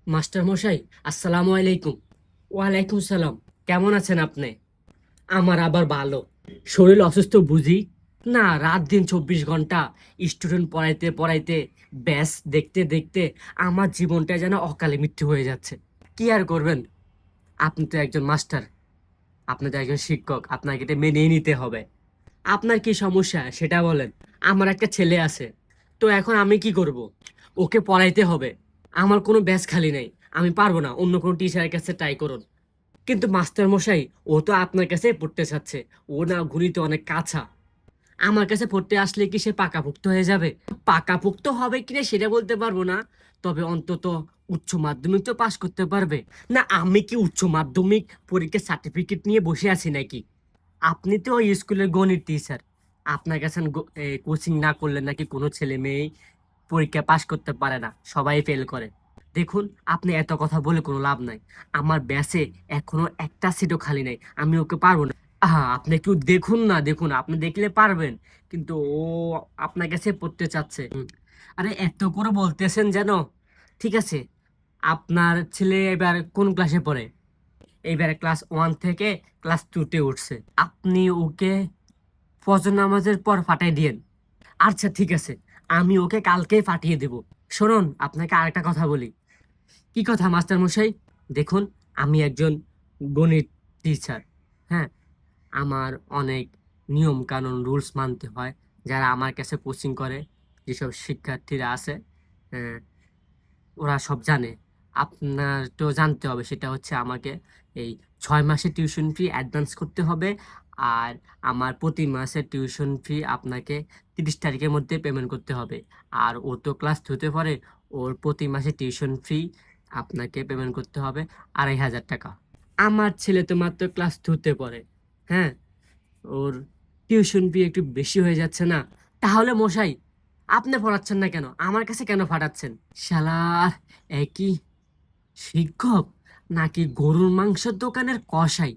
Master মশাই, আসসালামু আলাইকুম। ওয়ালাইকুম সালাম। কেমন আছেন আপনি? আমার আবার ভালো। শরীর অসুস্থ বুঝি না, রাত দিন 24 ঘন্টা স্টুডেন্ট পড়াইতে পড়াইতে ব্যাস দেখতে দেখতে আমার জীবনটা যেন অকালে মৃত্যু হয়ে যাচ্ছে। কি আর করবেন, আপনি তো একজন মাস্টার, আপনি তো একজন শিক্ষক, আপনাকে এটা মেনেই নিতে হবে। আপনার কি সমস্যা সেটা বলেন। আমার একটা ছেলে আছে, তো এখন আমি কি করব? ওকে পড়াইতে হবে। আমার কোনো ব্যাচ খালি নেই, আমি পারবো না, অন্য কোনো টিচারের কাছে ট্রাই করুন। কিন্তু মাস্টার মশাই, ও তো আপনার কাছে পড়তে চাচ্ছে। ও না গণিতে অনেক কাঁচা। আমার কাছে পড়তে আসলে কি সে পাকাপোক্ত হয়ে যাবে? পাকাপোক্ত হবে কিনা সেটা বলতে পারবো না, তবে অন্তত উচ্চ মাধ্যমিক তো পাশ করতে পারবে। না, আমি কি উচ্চ মাধ্যমিক পরীক্ষার সার্টিফিকেট নিয়ে বসে আছি নাকি? আপনি তো ওই স্কুলের গণিত টিচার। আপনার কাছে কোচিং না করলে নাকি কোনো ছেলে মেয়ে পরীক্ষা পাশ করতে পারে না, সবাই ফেল করে। দেখুন, আপনি এত কথা বলে কোনো লাভ নাই। আমার ব্যাচে এখনো একটা সিটও খালি নাই, আমি ওকে পারবো না। আপনি একটু দেখুন না, দেখুন, আপনি দেখলে পারবেন। কিন্তু ও আপনার কাছে পড়তে চাচ্ছে। আরে এত করে বলতেছেন যেন। ঠিক আছে, আপনার ছেলে এবার কোন ক্লাসে পড়ে? এইবারে ক্লাস 1 থেকে ক্লাস 2-তে উঠছে। আপনি ওকে ফজর নামাজের পর ফাটাই দিয়েন। আচ্ছা ঠিক আছে, আমি ওকে কালকেই পাঠিয়ে দেব। শুনুন, আপনাকে আরেকটা কথা বলি। কি কথা মাস্টার মশাই? দেখুন, আমি একজন গণিত টিচার। হ্যাঁ, আমার অনেক নিয়ম কানুন রুলস মানতে হয়। যারা আমার কাছে কোচিং করে, যেসব শিক্ষার্থীরা আছে, আহ, ওরা সব জানে। আপনার তো জানতে হবে, সেটা হচ্ছে আমাকে এই 6 মাসের টিউশন ফি অ্যাডভান্স করতে হবে। আর আমার প্রতি মাসের টিউশন ফি আপনাকে 30 তারিখের মধ্যে পেমেন্ট করতে হবে। আর ও তো ক্লাস 2-তে পড়ে, ওর প্রতি মাসে টিউশন ফি আপনাকে পেমেন্ট করতে হবে 2500 টাকা। আমার ছেলে তো মাত্র ক্লাস 2-তে পড়ে। হ্যাঁ, ওর টিউশন ফি একটু বেশি হয়ে যাচ্ছে না? তাহলে মশাই, আপনি পড়াচ্ছেন না কেন, আমার কাছে কেন পাঠাচ্ছেন? শালার, একই শিক্ষক নাকি গরুর মাংসের দোকানের কসাই!